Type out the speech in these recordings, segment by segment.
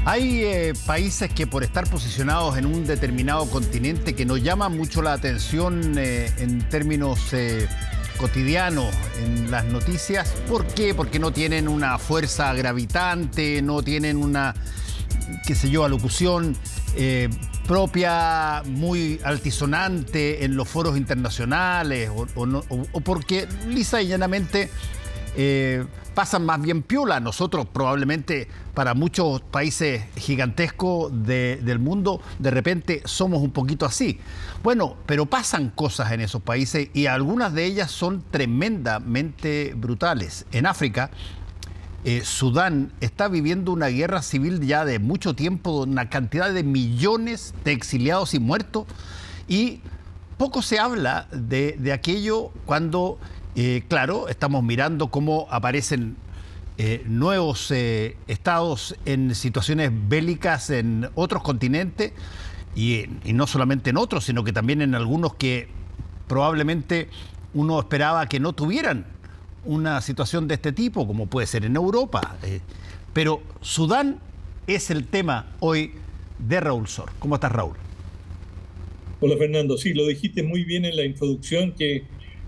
Hay países que por estar posicionados en un determinado continente que nos llaman mucho la atención en términos cotidianos en las noticias. ¿Por qué? Porque no tienen una fuerza gravitante, no tienen una, qué sé yo, alocución propia, muy altisonante en los foros internacionales, o porque lisa y llanamente pasan más bien piola. Nosotros probablemente para muchos países gigantescos del mundo de repente somos un poquito así. Bueno, pero pasan cosas en esos países y algunas de ellas son tremendamente brutales. En África, Sudán está viviendo una guerra civil ya de mucho tiempo, una cantidad de millones de exiliados y muertos, y poco se habla de aquello cuando, claro, estamos mirando cómo aparecen nuevos estados en situaciones bélicas en otros continentes, y no solamente en otros, sino que también en algunos que probablemente uno esperaba que no tuvieran una situación de este tipo, como puede ser en Europa. Pero Sudán es el tema hoy de Raúl Sor. ¿Cómo estás, Raúl? Hola, Fernando. Sí, lo dijiste muy bien en la introducción, que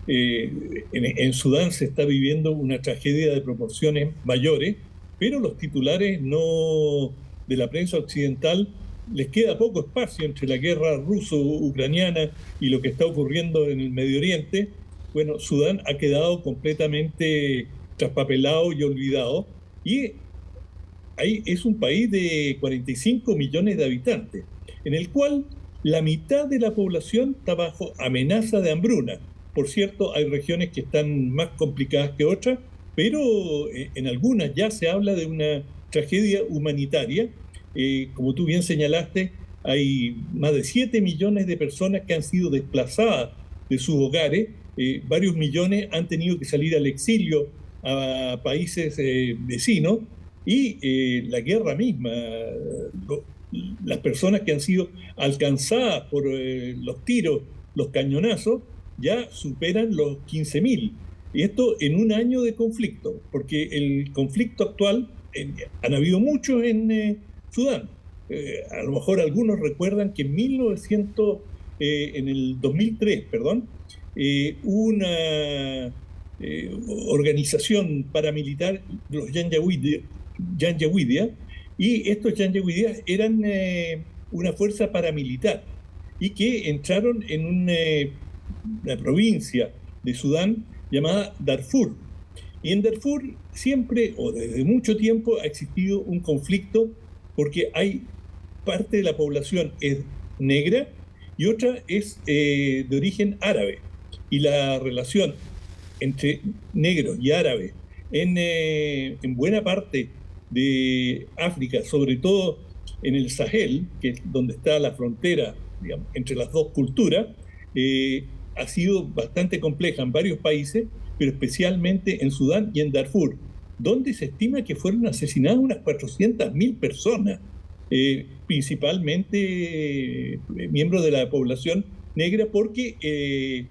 en Sudán se está viviendo una tragedia de proporciones mayores, pero los titulares de la prensa occidental les queda poco espacio entre la guerra ruso-ucraniana y lo que está ocurriendo en el Medio Oriente. Bueno, Sudán ha quedado completamente traspapelado y olvidado, y ahí es un país de 45 millones de habitantes, en el cual la mitad de la población está bajo amenaza de hambruna. Por cierto, hay regiones que están más complicadas que otras, pero en algunas ya se habla de una tragedia humanitaria. Como tú bien señalaste, hay más de 7 millones de personas que han sido desplazadas de sus hogares. Varios millones han tenido que salir al exilio a países vecinos, y la guerra misma, las personas que han sido alcanzadas por los tiros, los cañonazos, ya superan los 15.000. Y esto en un año de conflicto, porque el conflicto actual, han habido muchos en Sudán. A lo mejor algunos recuerdan que en el 2003, perdón, una organización paramilitar, los Janjaweed, y estos Janjaweed eran una fuerza paramilitar y que entraron en una provincia de Sudán llamada Darfur. Y en Darfur siempre, o desde mucho tiempo, ha existido un conflicto porque hay parte de la población es negra y otra es de origen árabe. Y la relación entre negros y árabes en buena parte de África, sobre todo en el Sahel, que es donde está la frontera, digamos, entre las dos culturas, ha sido bastante compleja en varios países, pero especialmente en Sudán y en Darfur, donde se estima que fueron asesinadas unas 400.000 personas, principalmente miembros de la población negra, porque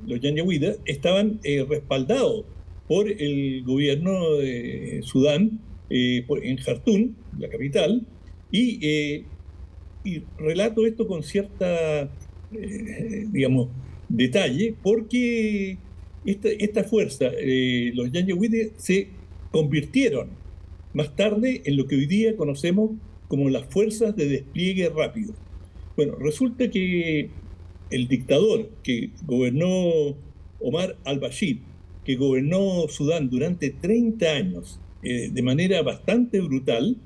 los Janjaweed estaban respaldados por el gobierno de Sudán, en Jartum, la capital, y relato esto con cierta, digamos, detalle, porque esta fuerza, los Janjaweed, se convirtieron más tarde en lo que hoy día conocemos como las fuerzas de despliegue rápido. Bueno, resulta que el dictador que gobernó, Omar al-Bashir, que gobernó Sudán durante 30 años de manera bastante brutal,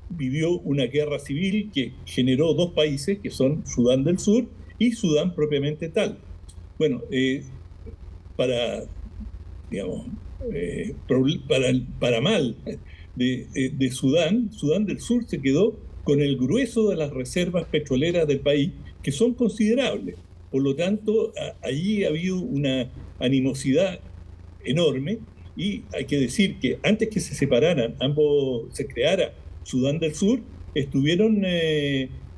vivió una guerra civil que generó dos países, que son Sudán del Sur y Sudán propiamente tal. Bueno, para, digamos, para mal de Sudán, Sudán del Sur se quedó con el grueso de las reservas petroleras del país, que son considerables. Por lo tanto, allí ha habido una animosidad enorme, y hay que decir que antes que se separaran, se creara Sudán del Sur, estuvieron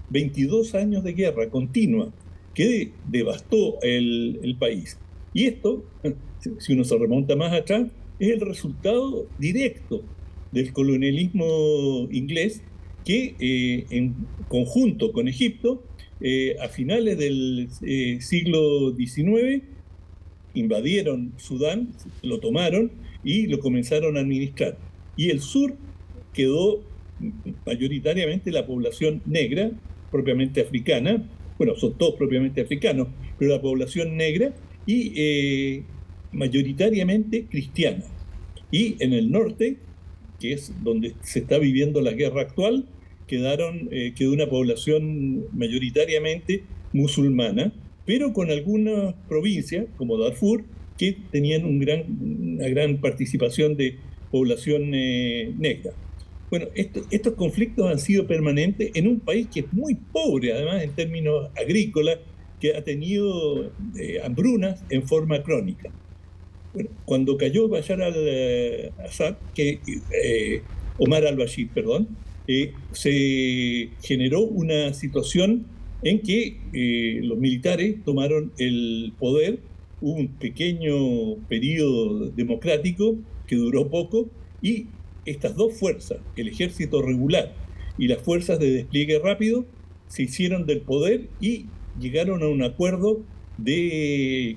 22 años de guerra continua que devastó el país. Y esto, si uno se remonta más atrás, es el resultado directo del colonialismo inglés que en conjunto con Egipto, a finales del siglo XIX, invadieron Sudán, lo tomaron y lo comenzaron a administrar. Y el sur quedó mayoritariamente la población negra, propiamente africana, bueno, son todos propiamente africanos, pero la población negra y mayoritariamente cristiana. Y en el norte, que es donde se está viviendo la guerra actual, quedó una población mayoritariamente musulmana, pero con algunas provincias, como Darfur, que tenían una gran participación de población negra. Bueno, estos conflictos han sido permanentes en un país que es muy pobre, además, en términos agrícolas, que ha tenido hambrunas en forma crónica. Bueno, cuando cayó Bashar al-Assad, Omar al-Bashir, perdón, se generó una situación en que los militares tomaron el poder, hubo un pequeño periodo democrático que duró poco, y estas dos fuerzas, el ejército regular y las fuerzas de despliegue rápido, se hicieron del poder y llegaron a un acuerdo de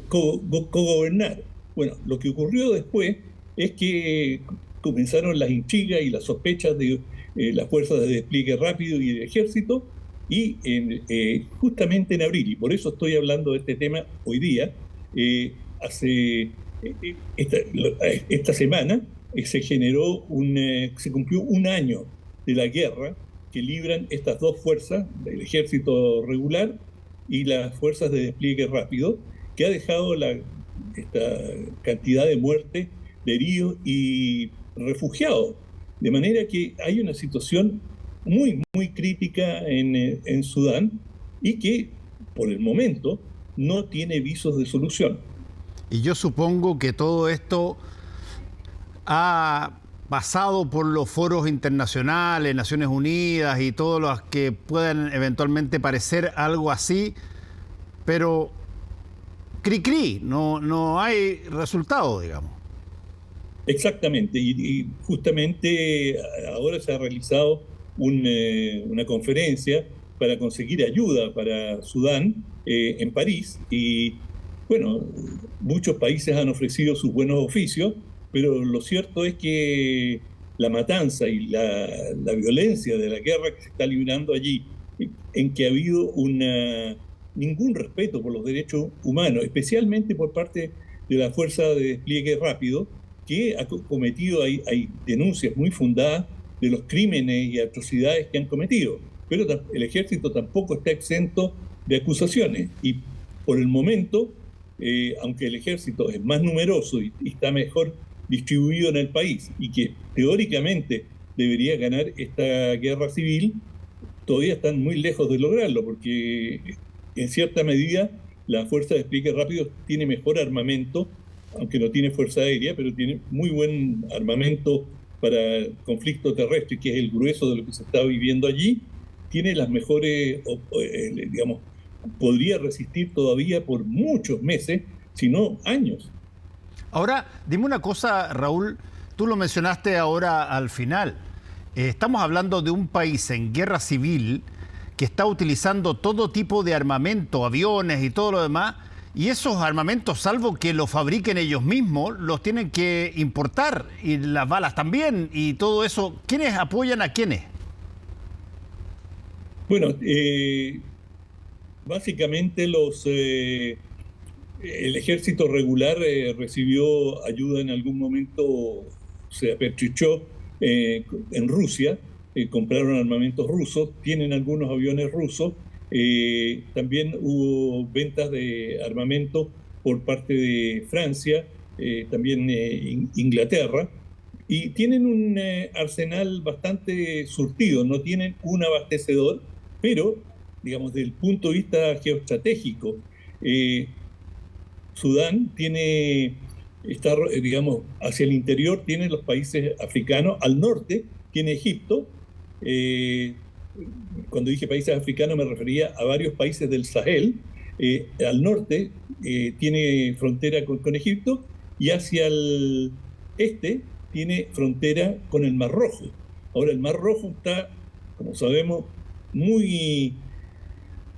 cogobernar. Bueno, lo que ocurrió después es que comenzaron las intrigas y las sospechas de las fuerzas de despliegue rápido y del ejército, y justamente en abril, y por eso estoy hablando de este tema hoy día, esta semana se cumplió un año de la guerra que libran estas dos fuerzas, el ejército regular y las fuerzas de despliegue rápido, que ha dejado esta cantidad de muertes, de heridos y refugiados. De manera que hay una situación muy, muy crítica en Sudán, y que por el momento no tiene visos de solución. Y yo supongo que todo esto ha pasado por los foros internacionales, Naciones Unidas y todos los que puedan eventualmente parecer algo así, pero cri-cri, no hay resultado, digamos. Exactamente, y justamente ahora se ha realizado una conferencia para conseguir ayuda para Sudán en París, y bueno, muchos países han ofrecido sus buenos oficios, pero lo cierto es que la matanza y la violencia de la guerra que se está librando allí, en que ha habido ningún respeto por los derechos humanos, especialmente por parte de la Fuerza de Despliegue Rápido, que ha cometido, hay denuncias muy fundadas de los crímenes y atrocidades que han cometido, pero el ejército tampoco está exento de acusaciones, y por el momento, aunque el ejército es más numeroso y está mejor distribuido en el país, y que teóricamente debería ganar esta guerra civil, todavía están muy lejos de lograrlo, porque en cierta medida la Fuerza de Despliegue Rápido tiene mejor armamento, aunque no tiene fuerza aérea, pero tiene muy buen armamento para el conflicto terrestre, que es el grueso de lo que se está viviendo allí. Tiene las mejores, digamos, podría resistir todavía por muchos meses, si no años. Ahora, dime una cosa, Raúl, tú lo mencionaste ahora al final. Estamos hablando de un país en guerra civil que está utilizando todo tipo de armamento, aviones y todo lo demás, y esos armamentos, salvo que los fabriquen ellos mismos, los tienen que importar, y las balas también, y todo eso. ¿Quiénes apoyan a quiénes? Bueno, básicamente el ejército regular recibió ayuda en algún momento, se apertrechó en Rusia, compraron armamentos rusos, tienen algunos aviones rusos. También hubo ventas de armamento por parte de Francia, también Inglaterra, y tienen un arsenal bastante surtido, no tienen un abastecedor, pero, digamos, desde el punto de vista geoestratégico, Sudán está, digamos, hacia el interior tiene los países africanos, al norte tiene Egipto. Cuando dije países africanos me refería a varios países del Sahel. Al norte tiene frontera con Egipto, y hacia el este tiene frontera con el Mar Rojo. Ahora, el Mar Rojo está, como sabemos, muy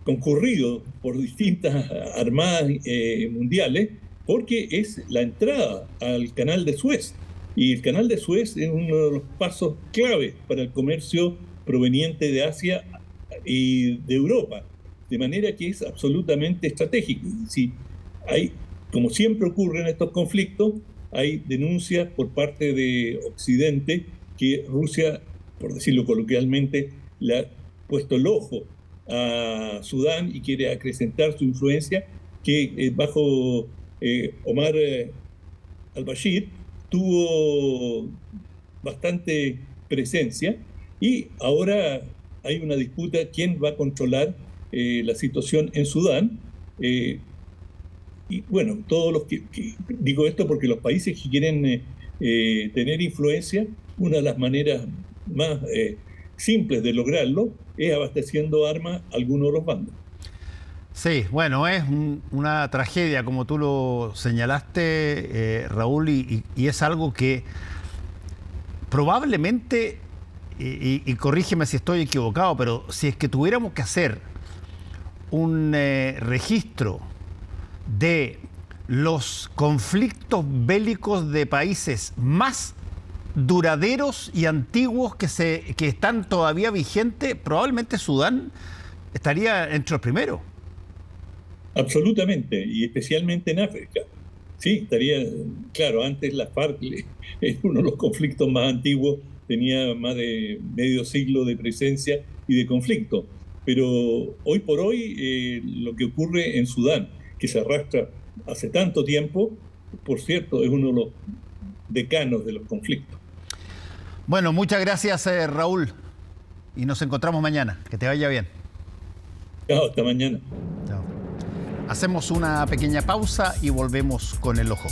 concurrido por distintas armadas mundiales, porque es la entrada al Canal de Suez. Y el Canal de Suez es uno de los pasos clave para el comercio proveniente de Asia y de Europa, de manera que es absolutamente estratégico. Si hay, como siempre ocurre en estos conflictos, hay denuncias por parte de Occidente que Rusia, por decirlo coloquialmente, le ha puesto el ojo a Sudán y quiere acrecentar su influencia, que bajo Omar al-Bashir tuvo bastante presencia, y ahora hay una disputa quién va a controlar la situación en Sudán. Y bueno, todos los que digo esto porque los países que quieren tener influencia, una de las maneras más simples de lograrlo es abasteciendo armas a algunos de los bandos. Sí, bueno, es una tragedia, como tú lo señalaste, Raúl, y es algo que probablemente, y corrígeme si estoy equivocado, pero si es que tuviéramos que hacer un registro de los conflictos bélicos de países más duraderos y antiguos que están todavía vigentes, probablemente Sudán estaría entre los primeros. Absolutamente, y especialmente en África. Sí, estaría, claro, antes la FARC es uno de los conflictos más antiguos, tenía más de medio siglo de presencia y de conflicto. Pero hoy por hoy lo que ocurre en Sudán, que se arrastra hace tanto tiempo, por cierto, es uno de los decanos de los conflictos. Bueno, muchas gracias, Raúl, y nos encontramos mañana. Que te vaya bien. Chao, hasta mañana. Chao. Hacemos una pequeña pausa y volvemos con el Ojo.